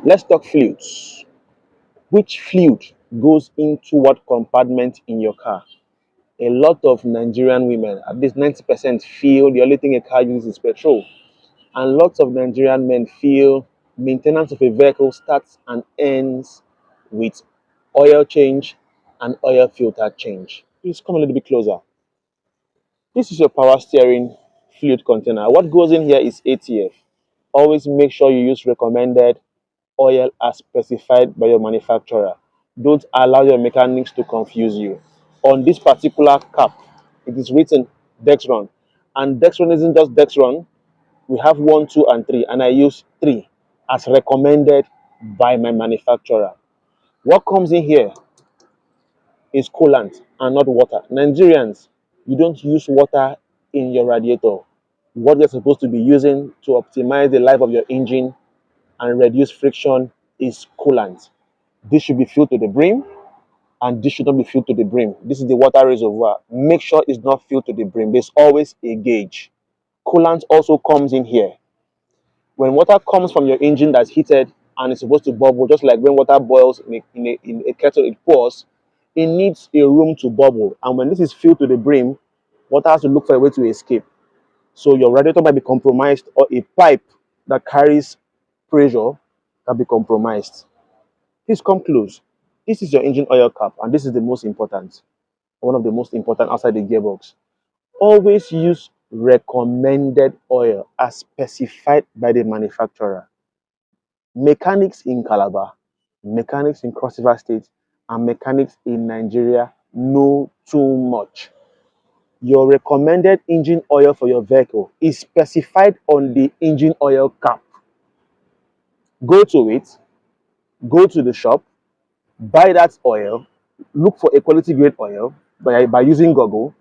Let's talk fluids. Which fluid goes into what compartment in your car? A lot of Nigerian women, at least 90%, feel the only thing a car uses is petrol. And lots of Nigerian men feel maintenance of a vehicle starts and ends with oil change and oil filter change. Please come a little bit closer. This is your power steering fluid container. What goes in here is ATF. Always make sure you use recommended oil as specified by your manufacturer. Don't allow your mechanics to confuse you. On this particular cap, it is written Dexron. And Dexron isn't just Dexron. We have 1, 2, and 3, and I use 3 as recommended by my manufacturer. What comes in here is coolant and not water. Nigerians, you don't use water in your radiator. What you're supposed to be using to optimize the life of your engine and reduce friction is coolant. This should be filled to the brim, and this should not be filled to the brim. This is the water reservoir. Make sure it's not filled to the brim. There's always a gauge. Coolant also comes in here. When water comes from your engine that's heated and it's supposed to bubble, just like when water boils in a kettle, it pours, it needs a room to bubble. And when this is filled to the brim, water has to look for a way to escape. So your radiator might be compromised, or a pipe that carries pressure can be compromised. Please come close. This is your engine oil cap, and this is the most important, one of the most important outside the gearbox. Always use recommended oil as specified by the manufacturer. Mechanics in Calabar, mechanics in Cross River State, and mechanics in Nigeria know too much. Your recommended engine oil for your vehicle is specified on the engine oil cap. Go to it, go to the shop, buy that oil, look for a quality grade oil by using Google.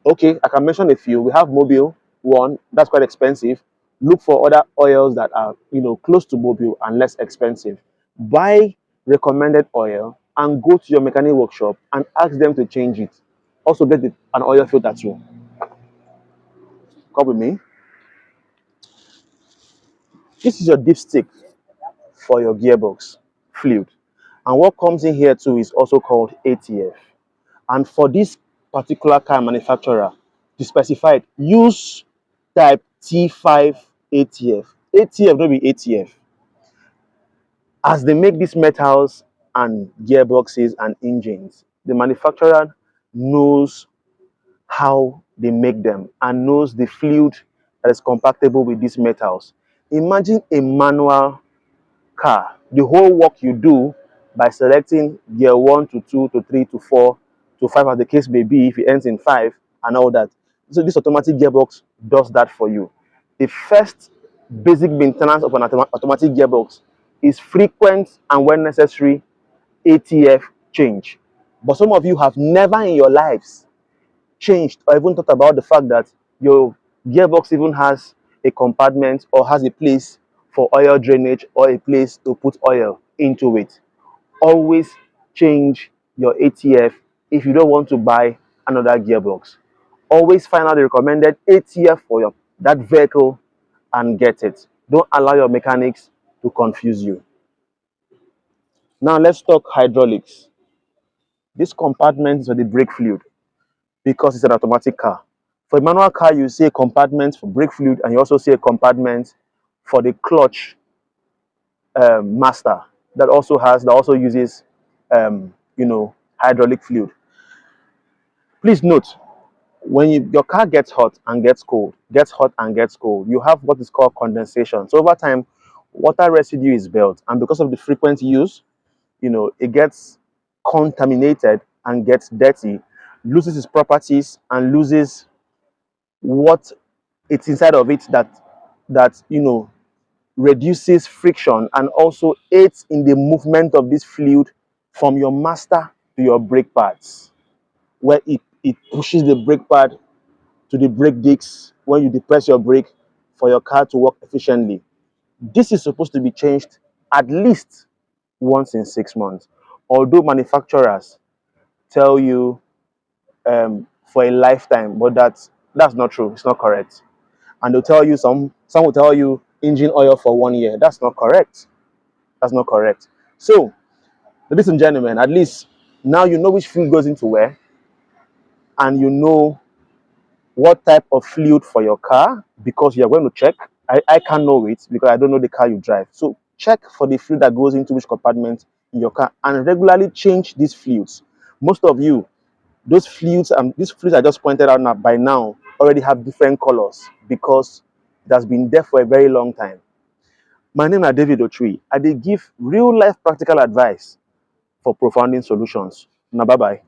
Okay, I can mention a few. We have Mobile one, that's quite expensive. Look for other oils that are close to Mobile and less expensive. Buy recommended oil and go to your mechanic workshop and ask them to change it. Also get an oil filter too. Come with me. This is your dipstick for your gearbox fluid. And what comes in here too is also called ATF. And for this particular car manufacturer, to specify it, use type T5 ATF. ATF, don't be ATF. As they make these metals and gearboxes and engines, the manufacturer knows how they make them and knows the fluid that is compatible with these metals. Imagine a manual car, the whole work you do by selecting gear 1 to 2 to 3 to 4 to 5, as the case may be, if it ends in 5 and all that. So this automatic gearbox does that for you. The first basic maintenance of an automatic gearbox is frequent and when necessary ATF change. But some of you have never in your lives changed or even thought about the fact that your gearbox even has a compartment or has a place for oil drainage or a place to put oil into it. Always change your ATF if you don't want to buy another gearbox. Always find out the recommended ATF for that vehicle and get it. Don't allow your mechanics to confuse you. Now let's talk hydraulics. This compartment is for the brake fluid because it's an automatic car. For a manual car, you see a compartment for brake fluid, and you also see a compartment for the clutch master that also uses hydraulic fluid. Please note, when your car gets hot and gets cold, you have what is called condensation. So over time, water residue is built, and because of the frequent use, it gets contaminated and gets dirty, loses its properties and loses what it's inside of it that reduces friction and also aids in the movement of this fluid from your master to your brake pads, where it pushes the brake pad to the brake discs when you depress your brake for your car to work efficiently. This is supposed to be changed at least once in 6 months, although manufacturers tell you for a lifetime, but that's not true. It's not correct. And they'll tell you some will tell you engine oil for 1 year. That's not correct. That's not correct. So, ladies and gentlemen, at least now you know which fluid goes into where, and you know what type of fluid for your car, because you're going to check. I can't know it because I don't know the car you drive. So check for the fluid that goes into which compartment in your car and regularly change these fluids. Most of you, those fluids and these fluids I just pointed out now by now already have different colors because it has been there for a very long time. My name is David Otri. I dey give real life practical advice for profounding solutions. Now, bye bye.